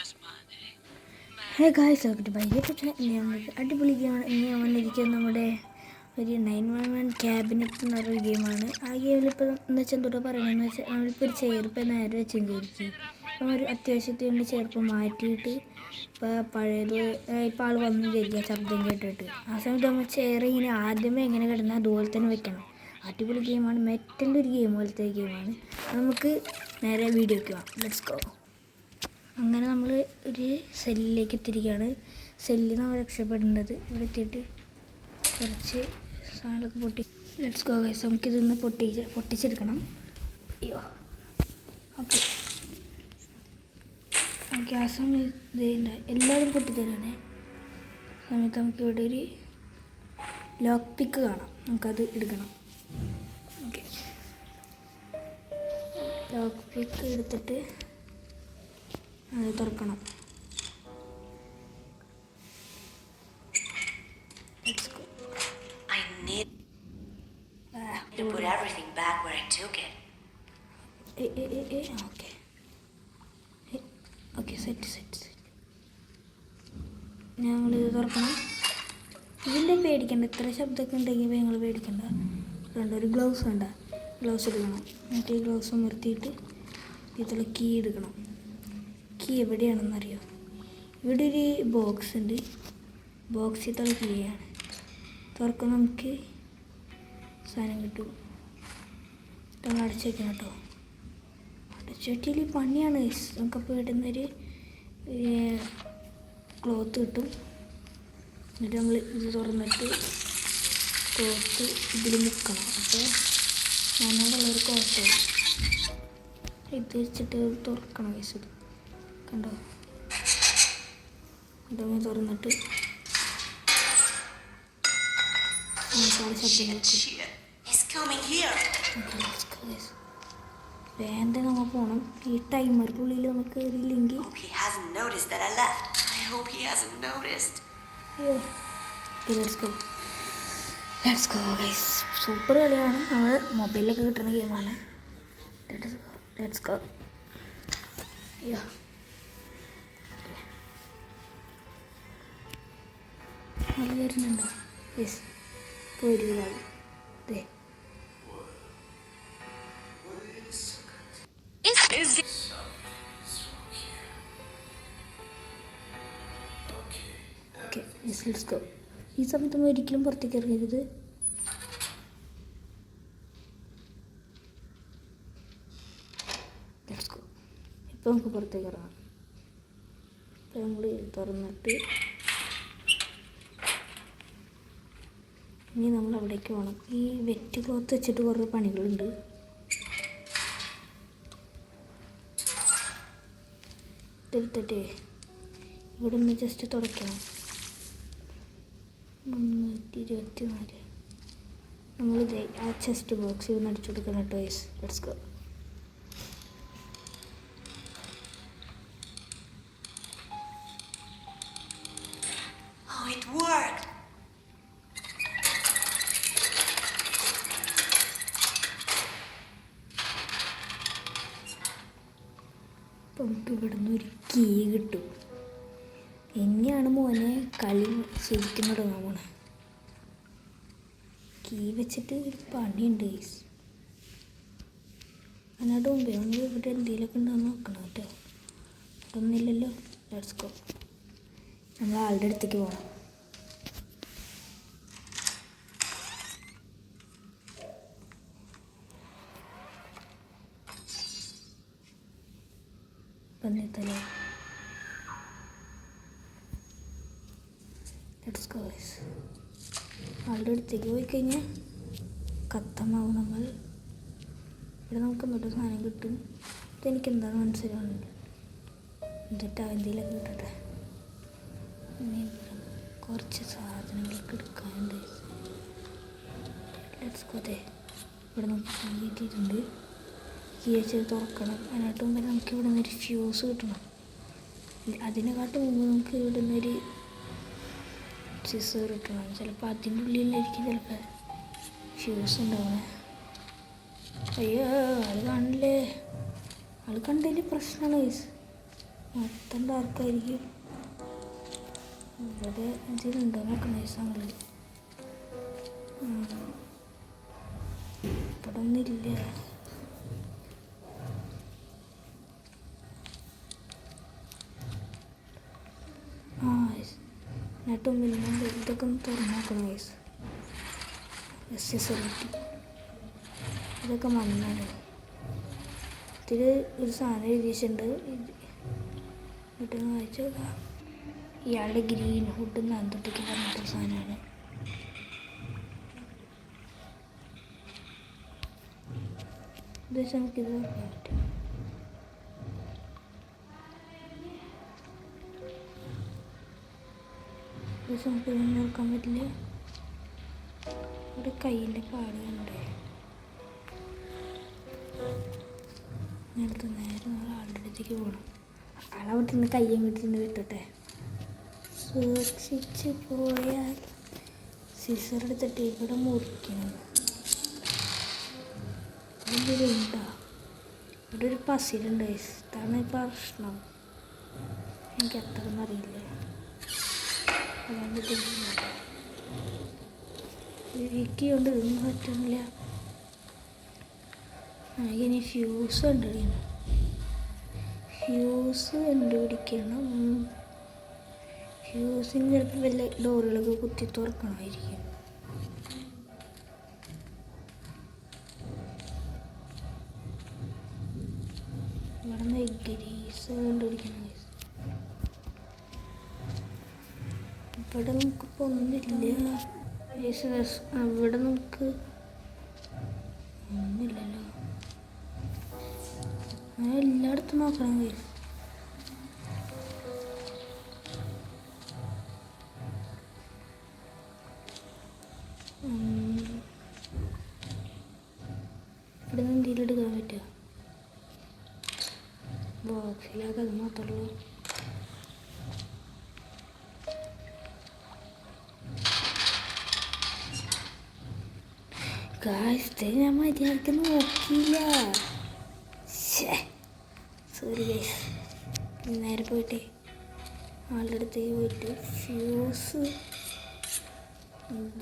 Hey guys, welcome to my YouTube channel. അടിപൊളി ഗെയിമാണ് ഇനി ഞാൻ വന്നിരിക്കുന്നത്. നമ്മുടെ ഒരു 911 ക്യാബിനറ്റ് എന്ന് പറയുന്ന ഗെയിമാണ്. ആ ഗെയിമിൽ ഇപ്പോൾ എന്ന് വെച്ചാൽ എന്തോട്ടോ പറയണമെന്ന് വെച്ചാൽ നമ്മളിപ്പോൾ ഒരു ചെയർപ്പ് നേരെ വെച്ചിരിക്കും. അപ്പോൾ ഒരു അത്യാവശ്യത്തിന് വേണ്ടി ചെയർപ്പ് മാറ്റിയിട്ട് ഇപ്പോൾ പഴയത് ഇപ്പോൾ ആൾ വന്നു വിചാരിക്കുക ശബ്ദം കേട്ടിട്ട്. ആ സമയത്ത് നമ്മൾ ചെയർ ഇങ്ങനെ ആദ്യമേ എങ്ങനെ കിടന്നാൽ അതുപോലെ തന്നെ വെക്കണം. അടിപൊളി ഗെയിമാണ്. മെറ്റലിൻ്റെ ഒരു ഗെയിം പോലത്തെ ഗെയിമാണ്. നമുക്ക് നേരെ വീഡിയോയ്ക്ക് പോകാം. Let's go. അങ്ങനെ നമ്മൾ ഒരു സെല്ലിലേക്ക് എത്തിയിരിക്കുകയാണ്. സെല്ലിൽ നമ്മൾ രക്ഷപ്പെടേണ്ടത്. ഇവിടെ എത്തിയിട്ട് കുറച്ച് സാധനങ്ങളൊക്കെ ലെറ്റ്സ് ഗോ ഗൈസ്. നമുക്കിതൊന്ന് പൊട്ടിച്ചെടുക്കണം. അയ്യോ, ഓക്കെ ഓക്കെ. ആ സമയത്ത് എല്ലാവരും പൊട്ടിത്തരാണേ. സമയത്ത് നമുക്കിവിടെ ഒരു ലോക്ക് പിക്ക് കാണാം. നമുക്കത് എടുക്കണം. ഓക്കെ, ലോക്ക് പിക്ക് എടുത്തിട്ട് അത് തുറക്കണം. ഞങ്ങളിത് തുറക്കണം. ഇതിൻ്റെ പേടിക്കണ്ട. ഇത്ര ശബ്ദമൊക്കെ ഉണ്ടെങ്കിൽ ഞങ്ങൾ പേടിക്കണ്ട. വേണ്ട, ഒരു ഗ്ലൗസ് വേണ്ട. ഗ്ലൗസ് എടുക്കണം. എന്നിട്ട് ഈ ഗ്ലൗസ് നിർത്തിയിട്ട് ഇതിൽ കീ എടുക്കണം. കീ എവിടെയാണെന്നറിയോ? ഇവിടെ ഒരു ബോക്സ് ഉണ്ട്. ബോക്സിൽ തല കീയാണ്. തുറക്കാൻ നമുക്ക് സാധനം കിട്ടും. നമ്മൾ അടച്ചു വയ്ക്കണം കേട്ടോ. അടച്ചു വെച്ചാൽ പണിയാണ്. നമുക്കപ്പോൾ ഇടുന്നൊരു ക്ലോത്ത് കിട്ടും. എന്നിട്ട് നമ്മൾ ഇത് തുറന്നിട്ട് ക്ലോത്ത് ഇതിൽ മുക്കണം. അപ്പോൾ നനവുള്ളൊരു ക്ലോത്താവും. ഇത് വെച്ചിട്ട് തുറക്കണം. ഇത് കണ്ടോ? ഇതൊന്ന് തുറന്നിട്ട് വേണ്ട, നമ്മൾ പോകണം. ഈ ടൈമറിനുള്ളിൽ നമുക്ക് കയറിയില്ലെങ്കിൽ സൂപ്പർ കളിയാണ്. നമ്മൾ മൊബൈലിലൊക്കെ കിട്ടുന്ന ഗെയിമാണ്. Let's go. അത് വരുന്നുണ്ടോ? യെസ്, പോയിരുന്നാൾ. അതെ, ഓക്കെ. Yes, let's go. ഈ സമയത്ത് നമ്മൾ ഒരിക്കലും പുറത്തേക്ക് ഇറങ്ങരുത്. Let's go. ഇപ്പോൾ നമുക്ക് പുറത്തേക്ക് ഇറങ്ങാം. ഇപ്പോൾ നമ്മൾ തുറന്നിട്ട് ഇനി നമ്മൾ അവിടേക്ക് പോകണം. ഈ വെറ്റ് ക്ലോത്ത് വെച്ചിട്ട് കുറേ പണികളുണ്ട്. ഇതെടുത്തിട്ടേ ഇവിടെ നിന്ന് ജസ്റ്റ് തുടയ്ക്കണം. 324. നമ്മളിത് ആ ചെസ്റ്റ് ബോക്സ് ഇവിടെ അടിച്ചു കൊടുക്കണം കേട്ടോ. Yes, let's go. നമുക്ക് ഇവിടുന്ന് ഒരു കീ കിട്ടും. എങ്ങനെയാണ് മോനെ കളി ശരിക്കും തുടങ്ങാൻ പോണേ? കീ വെച്ചിട്ട് ഒരു പണിയുണ്ട്. അതിനോട് മുമ്പേ നമ്മൾ ഇവിടെ എന്തെങ്കിലുമൊക്കെ ഉണ്ടോയെന്ന് നോക്കണം കേട്ടോ. ഒന്നുമില്ലല്ലോ. Let's go. നമ്മൾ ആളുടെ അടുത്തേക്ക് പോകണം. വന്നിത്തല്ലേ. Let's go guys. ആളുടെ അടുത്തേക്ക് പോയി കഴിഞ്ഞാൽ കത്തമാവും നമ്മൾ. ഇവിടെ നമുക്ക് എന്തൊരു സാധനം കിട്ടും. ഇതെനിക്ക് എന്താണ് മനസ്സിലാവുന്നില്ല. എന്നിട്ട് എന്തെങ്കിലുമൊക്കെ കിട്ടട്ടെ. പിന്നെ കുറച്ച് സാധനങ്ങളൊക്കെ എടുക്കാനുണ്ട്. Let's go. ദേ ഇവിടെ നമുക്ക് കീറ്റിട്ടുണ്ട്. കീ വെച്ച് തുറക്കണം. അതിനായിട്ട് മുമ്പ് നമുക്ക് ഇവിടെ നിന്നൊരു ഫ്യൂസ് കിട്ടണം. അതിനെക്കാട്ടും മുമ്പ് നമുക്ക് ഇവിടെ നിന്നൊരു സിസർ കിട്ടണം. ചിലപ്പോൾ അതിൻ്റെ ഉള്ളിലായിരിക്കും ചിലപ്പോൾ ഫ്യൂസ് ഉണ്ടാവണേ. അയ്യോ, ആൾ കാണില്ലേ? ആൾ കണ്ടതിൽ പ്രശ്നമാണ് ഗൈസ്. മൊത്തം ഡാർക്കായിരിക്കും. ഇവിടെ ഇതിലുണ്ടോ നോക്കണം ദിവസങ്ങൾ. ഇവിടെ ഒന്നുമില്ല. എന്നിട്ടും പിന്നെ ഇതൊക്കെ ഒന്ന് തുറന്നു നോക്കണം ഗൈസ്. എക്സസറിറ്റി ഇതൊക്കെ മണ്ണാണ്. ഇതിൽ ഒരു സാധനം എഴുതിയിട്ടുണ്ട്. എന്നിട്ടൊന്ന് വായിച്ചു നോക്കാം. ഇയാളുടെ ഗ്രീൻ ഹുഡ് നന്ദൊട്ടിക്ക് പറഞ്ഞിട്ടൊരു സാധനമാണ്. ഇത് വെച്ച് നമുക്കിത് നോക്കാൻ പറ്റും. ഇത് വെച്ച് നമുക്കിതൊന്നും നോക്കാൻ പറ്റില്ല. ഇവിടെ കയ്യിൻ്റെ പാട് കണ്ടേ. നേരത്തെ നേരെ ആളുടെ അടുത്തേക്ക് പോകണം. ആളവിടെ നിന്ന് കയ്യും വീട്ടിൽ വിട്ടട്ടെ. സൂക്ഷിച്ച് പോയാൽ സിസർ എടുത്തിട്ട് ഇവിടെ മുറിക്കണം. എന്തെങ്കിലും ഉണ്ടോ? ഇവിടെ ഒരു പസിലുണ്ട്. ഇതാണ് പ്രശ്നം. എനിക്ക് അത്രയൊന്നും അറിയില്ല. അതുകൊണ്ട് കൊണ്ട് ഇതൊന്നും പറ്റുന്നില്ല. ഇനി ഫ്യൂസ് കണ്ടുപിടിക്കണം. ഫ്യൂസ് കണ്ടുപിടിക്കണം. ഫ്യൂസിന് ചിലപ്പോൾ വല്ല ഡോറുകളൊക്കെ കുത്തി തുറക്കണമായിരിക്കും. ഇവിടെ നിന്ന് ഗ്രീസ് കണ്ടുപിടിക്കണം. ഇവിടെ നമുക്കിപ്പോൾ ഒന്നുമില്ല. അവിടെ നമുക്ക് ഒന്നുമില്ലല്ലോ. അങ്ങനെ എല്ലായിടത്തും നോക്കണം ഗൈസ്. ഇവിടെ നിന്ന് എന്തെങ്കിലും എടുക്കാൻ പറ്റുമോ? ബോക്സിലൊക്കെ അത് മാത്രമേ ഉള്ളൂ. ഗൈസ് ഞാൻ മര്യാദക്ക് നോക്കിയില്ല. Sorry guys. നേരെ പോയിട്ട് ആളുടെ അടുത്തേക്ക് പോയിട്ട് ഫ്യൂസ്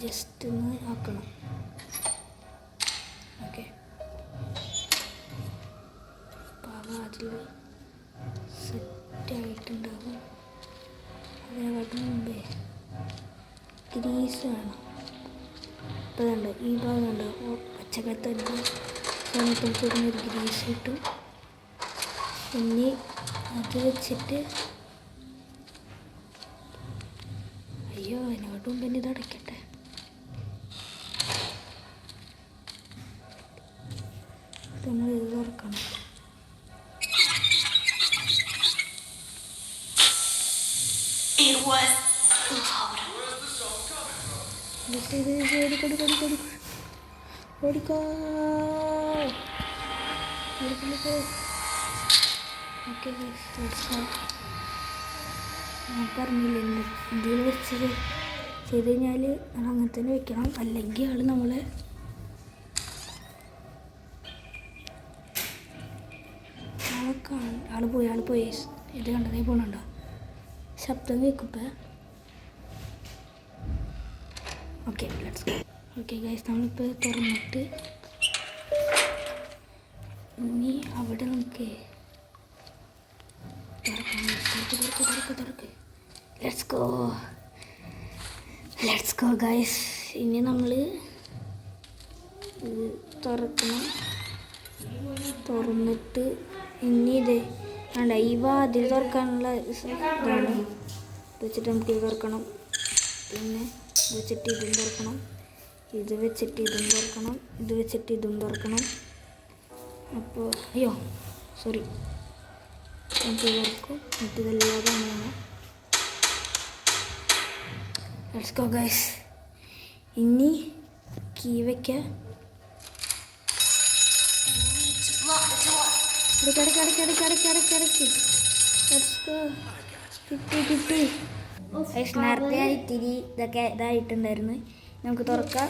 ജസ്റ്റ് ഒന്ന് ആക്കണം. ഓക്കെ, അപ്പോൾ അതിൽ സെറ്റായിട്ടുണ്ടാകും. അതിനെക്കാട്ടും മുമ്പേ ഗ്രീസ് വേണം. ഇപ്പോൾ കണ്ടോ ഈ ഭാഗം കണ്ടോ പച്ചക്കത്തന്നെ സമയത്തൊരു ഗ്രീസ് ഇട്ടു. ഇനി അത് വെച്ചിട്ട് അയ്യോ അതിനോട്ടും പിന്നെ ഇത് അടയ്ക്കട്ടെ. നമ്മൾ ഇത് തുറക്കണം. ഓടിക്കോ. ഓക്കെ ഞാൻ പറഞ്ഞില്ലേ ഇതിൽ വെച്ചത് ചെയ്ത് കഴിഞ്ഞാൽ അങ്ങനെ തന്നെ വെക്കണം. അല്ലെങ്കിൽ ആൾ നമ്മളെ ആൾ പോയി ഇത് കണ്ടതേ പോകണുണ്ടോ? ശബ്ദം കേൾക്കുമ്പോൾ okay let's go. Okay guys നമ്മളിപ്പോൾ തുറന്നിട്ട് ഇനി അവിടെ നമുക്ക് തുറക്ക്. Let's go guys. ഇനി നമ്മൾ തുറക്കണം. തുറന്നിട്ട് ഇനി ഇത് വേണ്ട ഈ വാതിൽ തുറക്കാനുള്ള ഇതാണ്. ഇത് വെച്ചിട്ട് നമുക്ക് ഇത് തുറക്കണം. പിന്നെ ഇത് വെച്ചിട്ട് ഇതും തുറക്കണം. ഇത് വെച്ചിട്ട് ഇതും തുറക്കണം. ഇത് വെച്ചിട്ട് ഇതും തുറക്കണം. അപ്പോൾ അയ്യോ സോറി നമുക്ക് തുറക്കും. എന്നിട്ട് ഇതെല്ലാം അങ്ങനെയാണ്. Let's go guys. ഇനി കീ വയ്ക്കാം. കിട്ടി. നേരത്തെ ഞാൻ ഇത്തിരി ഇതൊക്കെ ഇതായിട്ടുണ്ടായിരുന്നു. നമുക്ക് തുറക്കാം.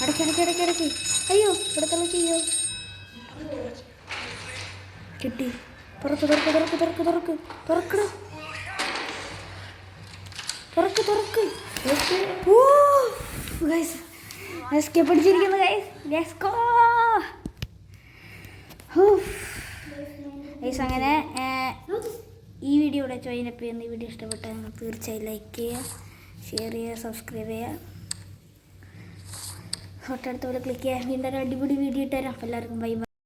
അടയ്ക്ക്. അയ്യോ ഇവിടെ തുറക്കിയോ. കിട്ടി. തുറക്ക് എസ്കേപ്പ് അടിച്ചിരിക്കുന്നു ഗൈസ്. Let's go. ഗൈസ് അങ്ങനെ ഈ വീഡിയോ ഇവിടെ ജോയിനപ്പ് ചെയ്യുന്ന ഈ വീഡിയോ ഇഷ്ടപ്പെട്ടാൽ നിങ്ങൾ തീർച്ചയായും ലൈക്ക് ചെയ്യുക, ഷെയർ ചെയ്യുക, സബ്സ്ക്രൈബ് ചെയ്യുക, തൊട്ടടുത്ത പോലെ ക്ലിക്ക് ചെയ്യുക. വീണ്ടും ഒരു അടിപൊളി വീഡിയോ ഇട്ടുതരാം. എല്ലാവർക്കും ബൈ ബൈ.